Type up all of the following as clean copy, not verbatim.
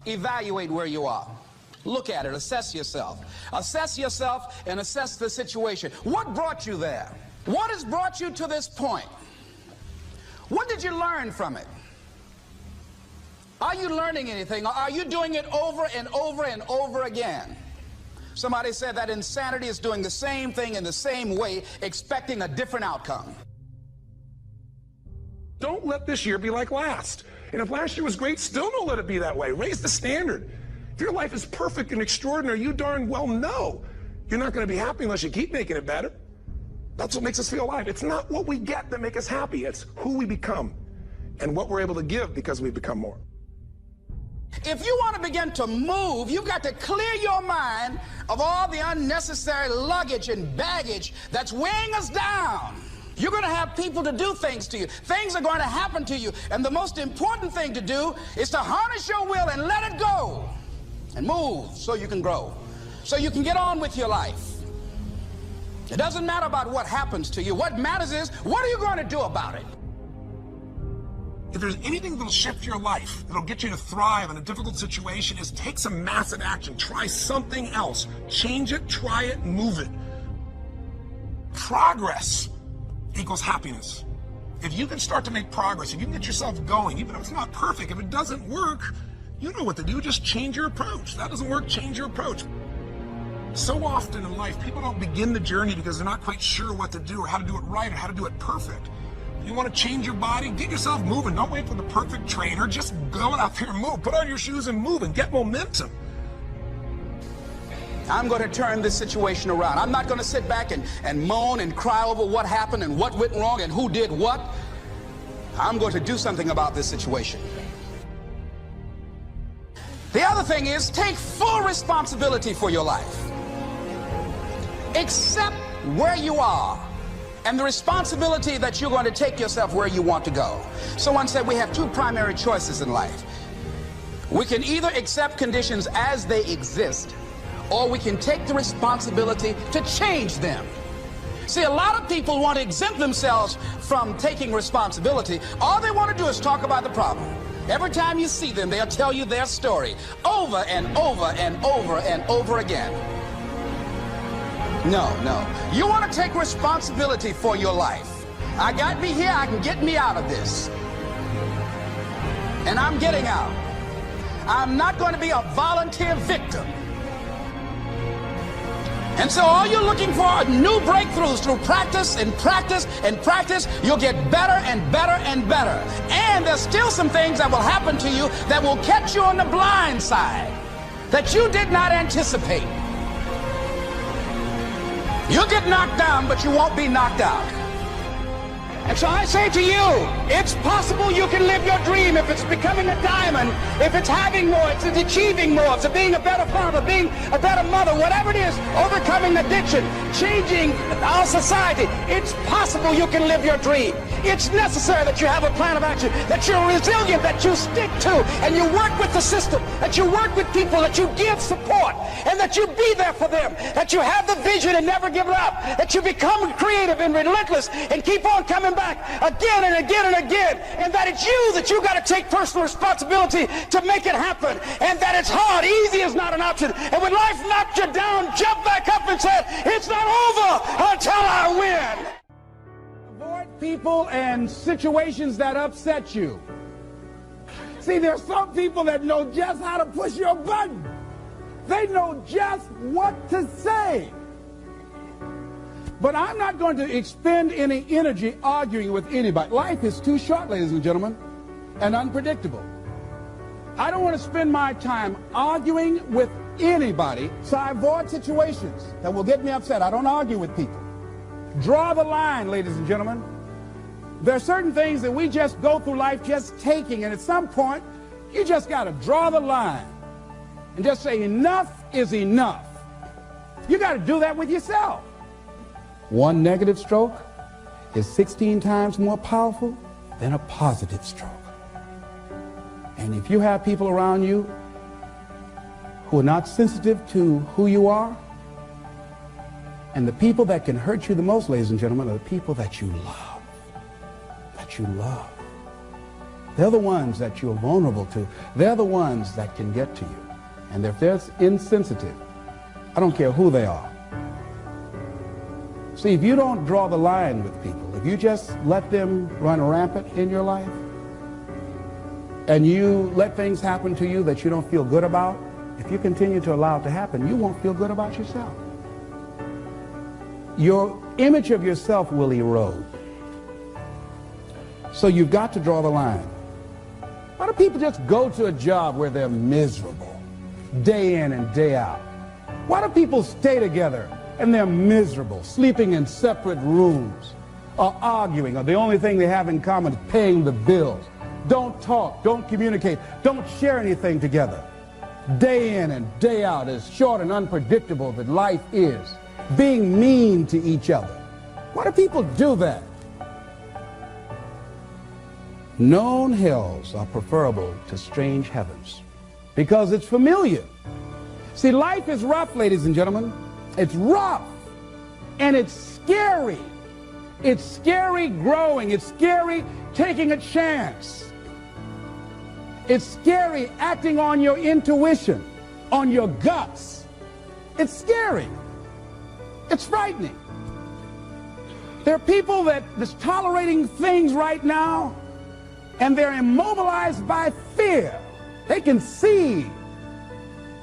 Evaluate where you are. Look at it. Assess yourself. Assess yourself and assess the situation. What brought you there? What has brought you to this point? What did you learn from it? Are you learning anything, or are you doing it over and over and over again? Somebody said that insanity is doing the same thing in the same way, expecting a different outcome. Don't let this year be like last. And if last year was great, still don't let it be that way. Raise the standard. If your life is perfect and extraordinary, you darn well know you're not going to be happy unless you keep making it better. That's what makes us feel alive. It's not what we get that makes us happy. It's who we become and what we're able to give because we become more. If you want to begin to move, you've got to clear your mind of all the unnecessary luggage and baggage that's weighing us down. You're going to have people to do things to you. Things are going to happen to you. And the most important thing to do is to harness your will and let it go. And move so you can grow. So you can get on with your life. It doesn't matter about what happens to you. What matters is, what are you going to do about it? If there's anything that'll shift your life, that'll get you to thrive in a difficult situation, is take some massive action. Try something else. Change it, try it, move it. Progress equals happiness. If you can start to make progress, if you can get yourself going, even if it's not perfect, if it doesn't work, you know what to do. Just change your approach. That doesn't work, change your approach. So often in life, people don't begin the journey because they're not quite sure what to do or how to do it right or how to do it perfect. You want to change your body? Get yourself moving. Don't wait for the perfect trainer. Just go out there and move. Put on your shoes and move and get momentum. I'm going to turn this situation around. I'm not going to sit back and moan and cry over what happened and what went wrong and who did what. I'm going to do something about this situation. The other thing is, take full responsibility for your life. Accept where you are and the responsibility that you're going to take yourself where you want to go. Someone said we have two primary choices in life. We can either accept conditions as they exist, or we can take the responsibility to change them. See, a lot of people want to exempt themselves from taking responsibility. All they want to do is talk about the problem. Every time you see them, they'll tell you their story over and over and over and over again. No. You want to take responsibility for your life. I got me here, I can get me out of this. And I'm getting out. I'm not going to be a volunteer victim. And so all you're looking for are new breakthroughs through practice and practice and practice. You'll get better and better and better. And there's still some things that will happen to you that will catch you on the blind side that you did not anticipate. You'll get knocked down, but you won't be knocked out. And so I say to you, it's possible you can live your dream if it's becoming a diamond, if it's having more, if it's achieving more, if it's being a better father, being a better mother, whatever it is, overcoming addiction, changing our society. It's possible you can live your dream. It's necessary that you have a plan of action, that you're resilient, that you stick to, and you work with the system, that you work with people, that you give support, and that you be there for them, that you have the vision and never give it up, that you become creative and relentless and keep on coming back again and again and again, and that it's you got to take personal responsibility to make it happen, and that it's hard. Easy is not an option. And when life knocks you down, jump back up and say, it's not over until I win. Avoid people and situations that upset you. See, there's some people that know just how to push your button. They know just what to say. But I'm not going to expend any energy arguing with anybody. Life is too short, ladies and gentlemen, and unpredictable. I don't want to spend my time arguing with anybody, so I avoid situations that will get me upset. I don't argue with people. Draw the line, ladies and gentlemen. There are certain things that we just go through life just taking, and at some point, you just got to draw the line and just say enough is enough. You got to do that with yourself. One negative stroke is 16 times more powerful than a positive stroke. And if you have people around you who are not sensitive to who you are, and the people that can hurt you the most, ladies and gentlemen, are the people that you love. That you love. They're the ones that you're vulnerable to. They're the ones that can get to you. And if they're insensitive, I don't care who they are. See, if you don't draw the line with people, if you just let them run rampant in your life, and you let things happen to you that you don't feel good about, if you continue to allow it to happen, you won't feel good about yourself. Your image of yourself will erode. So you've got to draw the line. Why do people just go to a job where they're miserable, day in and day out? Why do people stay together and they're miserable, sleeping in separate rooms, or arguing, or the only thing they have in common is paying the bills? Don't talk, don't communicate, don't share anything together. Day in and day out, as short and unpredictable that life is, being mean to each other. Why do people do that? Known hells are preferable to strange heavens because it's familiar. See, life is rough, ladies and gentlemen. It's rough, and it's scary. It's scary growing. It's scary taking a chance. It's scary acting on your intuition, on your guts. It's scary. It's frightening. There are people that's tolerating things right now, and they're immobilized by fear. They can see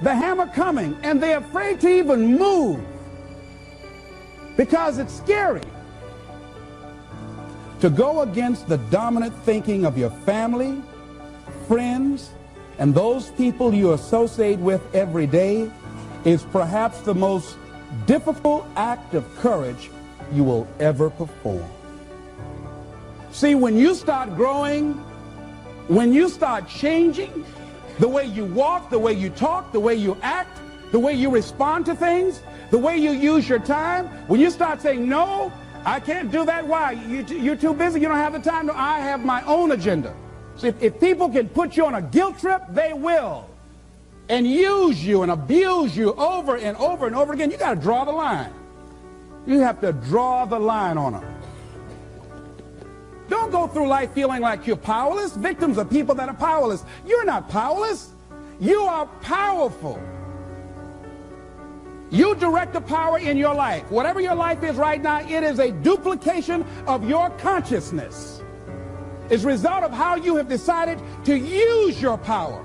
the hammer coming, and they're afraid to even move because it's scary. To go against the dominant thinking of your family, friends, and those people you associate with every day is perhaps the most difficult act of courage you will ever perform. See, when you start growing, when you start changing the way you walk, the way you talk, the way you act, the way you respond to things, the way you use your time, when you start saying, no, I can't do that. Why? You're too busy. You don't have the time. No, I have my own agenda. So if people can put you on a guilt trip, they will. And use you and abuse you over and over and over again. You got to draw the line. You have to draw the line on them. Don't go through life feeling like you're powerless. Victims are people that are powerless. You're not powerless. You are powerful. You direct the power in your life. Whatever your life is right now, it is a duplication of your consciousness. It's a result of how you have decided to use your power.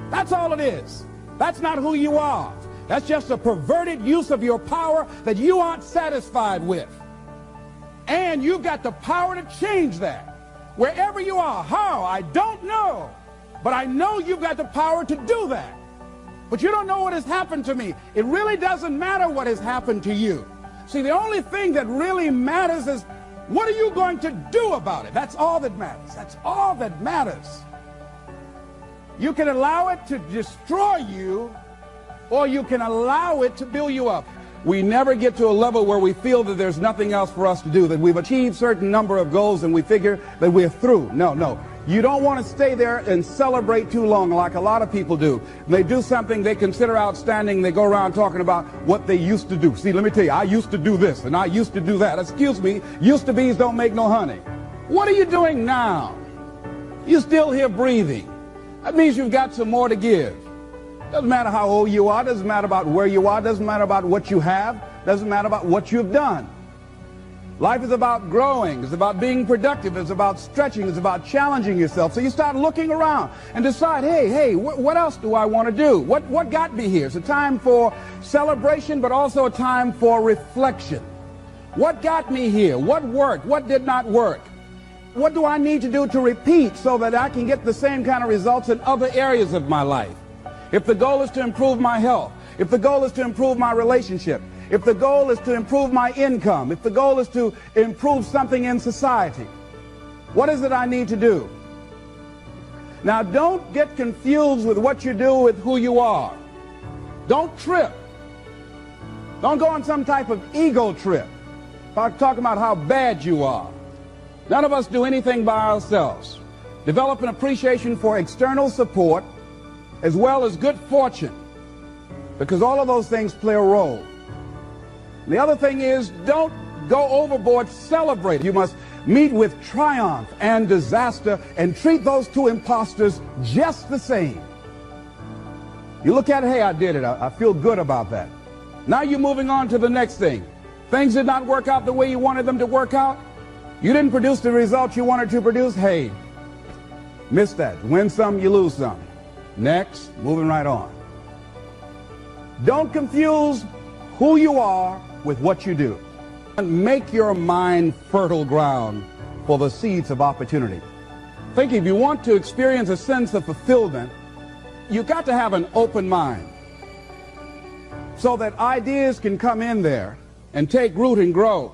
That's all it is. That's not who you are. That's just a perverted use of your power that you aren't satisfied with. And you've got the power to change that. Wherever you are, how, I don't know. But I know you've got the power to do that. But you don't know what has happened to me. It really doesn't matter what has happened to you. See, the only thing that really matters is what are you going to do about it? That's all that matters. That's all that matters. You can allow it to destroy you, or you can allow it to build you up. We never get to a level where we feel that there's nothing else for us to do, that we've achieved a certain number of goals and we figure that we're through. No. You don't want to stay there and celebrate too long like a lot of people do. They do something they consider outstanding, they go around talking about what they used to do. See, let me tell you, I used to do this and I used to do that. Excuse me, used to be's don't make no honey. What are you doing now? You're still here breathing. That means you've got some more to give. Doesn't matter how old you are, doesn't matter about where you are, doesn't matter about what you have, doesn't matter about what you've done. Life is about growing, it's about being productive, it's about stretching, it's about challenging yourself. So you start looking around and decide, hey, what else do I want to do? What got me here? It's a time for celebration, but also a time for reflection. What got me here? What worked? What did not work? What do I need to do to repeat so that I can get the same kind of results in other areas of my life? If the goal is to improve my health, if the goal is to improve my relationship, if the goal is to improve my income, if the goal is to improve something in society, what is it I need to do? Now, don't get confused with what you do with who you are. Don't trip. Don't go on some type of ego trip, talking about how bad you are. None of us do anything by ourselves. Develop an appreciation for external support as well as good fortune, because all of those things play a role. The other thing is, don't go overboard celebrating. You must meet with triumph and disaster and treat those two imposters just the same. You look at it, hey, I did it. I feel good about that. Now you're moving on to the next thing. Things did not work out the way you wanted them to work out. You didn't produce the results you wanted to produce. Hey, miss that. Win some, you lose some. Next, moving right on. Don't confuse who you are with what you do. Make your mind fertile ground for the seeds of opportunity. Think if you want to experience a sense of fulfillment, you've got to have an open mind so that ideas can come in there and take root and grow.